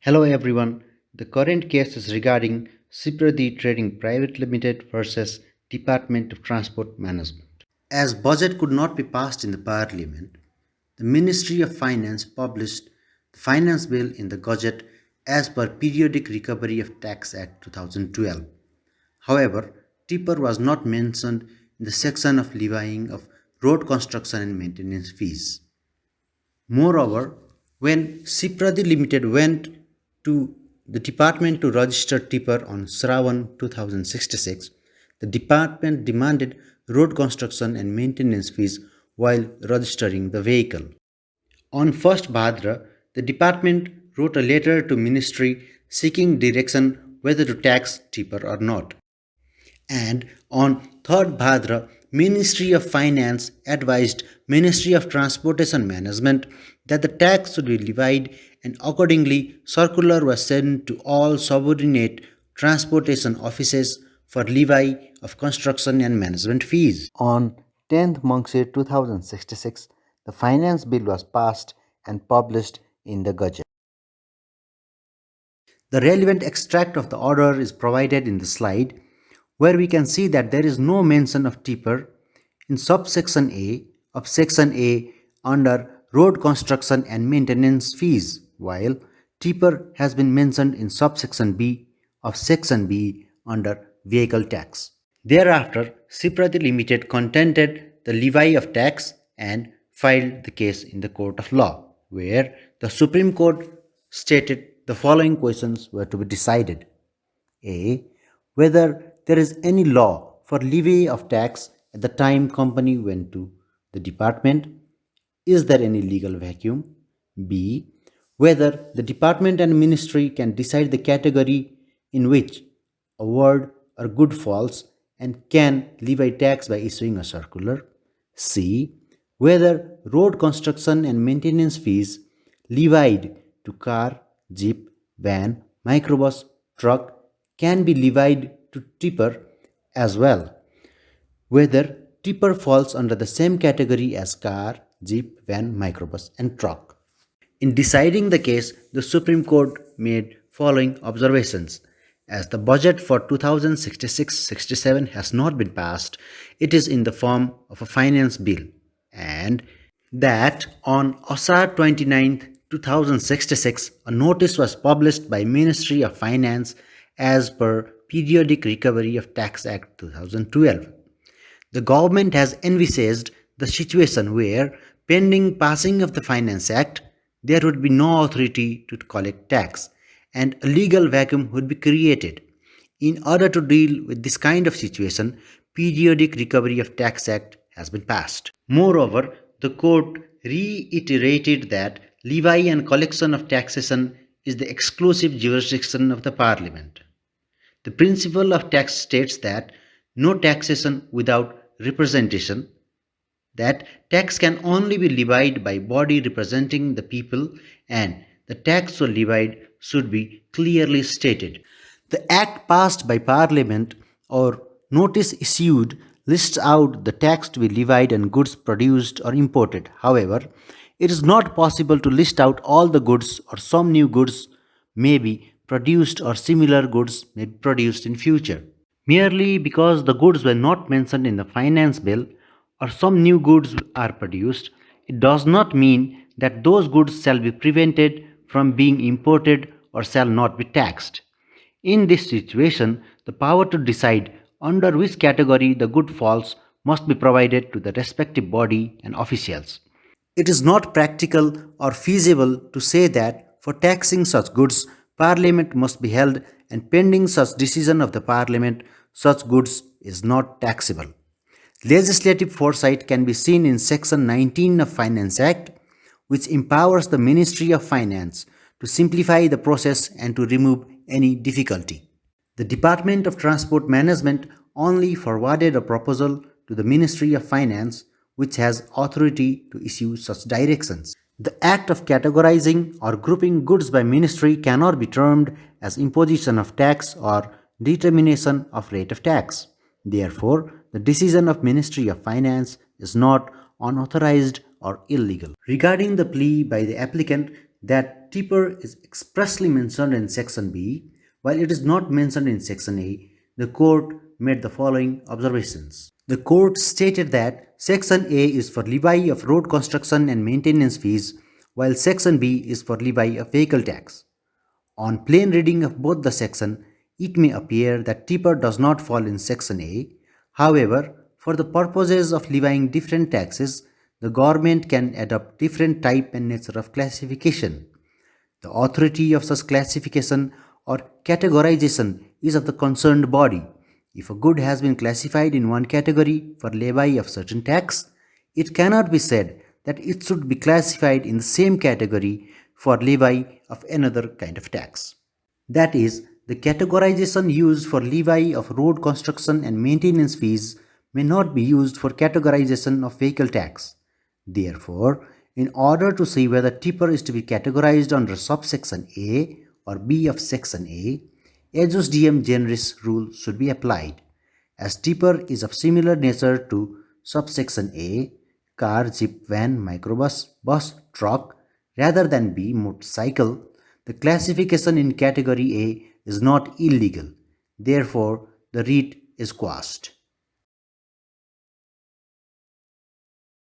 Hello everyone. The current case is regarding SipradiTradingP.Ltd versus Department of Transport Management. As budget could not be passed in the Parliament, the Ministry of Finance published the Finance Bill in the Gazette as per Periodic Recovery of Tax Act 2012. However, tipper was not mentioned in the section of levying of road construction and maintenance fees. Moreover, when Sipradi Limited went to the department to register tipper on Shravan 2066, the department demanded road construction and maintenance fees while registering the vehicle. On 1st Bhadra, the department wrote a letter to ministry seeking direction whether to tax tipper or not. And on 3rd Bhadra, Ministry of Finance advised Ministry of Transportation Management that the tax should be levied, and accordingly circular was sent to all subordinate transportation offices for levy of construction and management fees. On 10th Mangshir 2066, the finance bill was passed and published in the Gazette. The relevant extract of the order is provided in the slide, where we can see that there is no mention of tipper in subsection A of section A under road construction and maintenance fees, while tipper has been mentioned in subsection B of section B under vehicle tax. Thereafter, Sipradi Limited contended the levy of tax and filed the case in the court of law, where the Supreme Court stated the following questions were to be decided. A. Whether there is any law for levy of tax at the time company went to the department. Is there any legal vacuum? B. Whether the department and ministry can decide the category in which a word or good falls and can levy tax by issuing a circular. C. Whether road construction and maintenance fees levied to car, jeep, van, microbus, truck can be levied to tipper as well. Whether tipper falls under the same category as car, jeep, van, microbus and truck. In deciding the case, the Supreme Court made following observations. As the budget for 2066-67 has not been passed, it is in the form of a finance bill, and that on Ashar 29th, 2066, a notice was published by Ministry of Finance as per Periodic Recovery of Tax Act 2012. The government has envisaged the situation where, pending passing of the Finance Act, there would be no authority to collect tax, and a legal vacuum would be created. In order to deal with this kind of situation, Periodic Recovery of Tax Act has been passed. Moreover, the court reiterated that levy and collection of taxation is the exclusive jurisdiction of the Parliament. The principle of tax states that no taxation without representation, that tax can only be levied by body representing the people, and the tax so levied should be clearly stated. The act passed by Parliament or notice issued lists out the tax to be levied on goods produced or imported. However, it is not possible to list out all the goods, or some new goods may be produced or similar goods may be produced in future. Merely because the goods were not mentioned in the finance bill or some new goods are produced, it does not mean that those goods shall be prevented from being imported or shall not be taxed. In this situation, the power to decide under which category the good falls must be provided to the respective body and officials. It is not practical or feasible to say that for taxing such goods, Parliament must be held, and pending such decision of the Parliament, such goods is not taxable. Legislative foresight can be seen in Section 19 of Finance Act, which empowers the Ministry of Finance to simplify the process and to remove any difficulty. The Department of Transport Management only forwarded a proposal to the Ministry of Finance, which has authority to issue such directions. The act of categorizing or grouping goods by ministry cannot be termed as imposition of tax or determination of rate of tax. Therefore, the decision of Ministry of Finance is not unauthorized or illegal. Regarding the plea by the applicant, that tipper is expressly mentioned in section B, while it is not mentioned in section A, the court made the following observations. The court stated that section A is for levy of road construction and maintenance fees, while section B is for levy of vehicle tax. On plain reading of both the section, it may appear that tipper does not fall in section A. However, for the purposes of levying different taxes, the government can adopt different type and nature of classification. The authority of such classification or categorization is of the concerned body. If a good has been classified in one category for levy of certain tax, it cannot be said that it should be classified in the same category for levy of another kind of tax. That is, the categorization used for levy of road construction and maintenance fees may not be used for categorization of vehicle tax. Therefore, in order to see whether tipper is to be categorized under subsection A or B of section A, Ejusdem Generis Rule should be applied. As tipper is of similar nature to subsection A, car, jeep, van, microbus, bus, truck, rather than B, motorcycle, the classification in category A is not illegal. Therefore, the writ is quashed.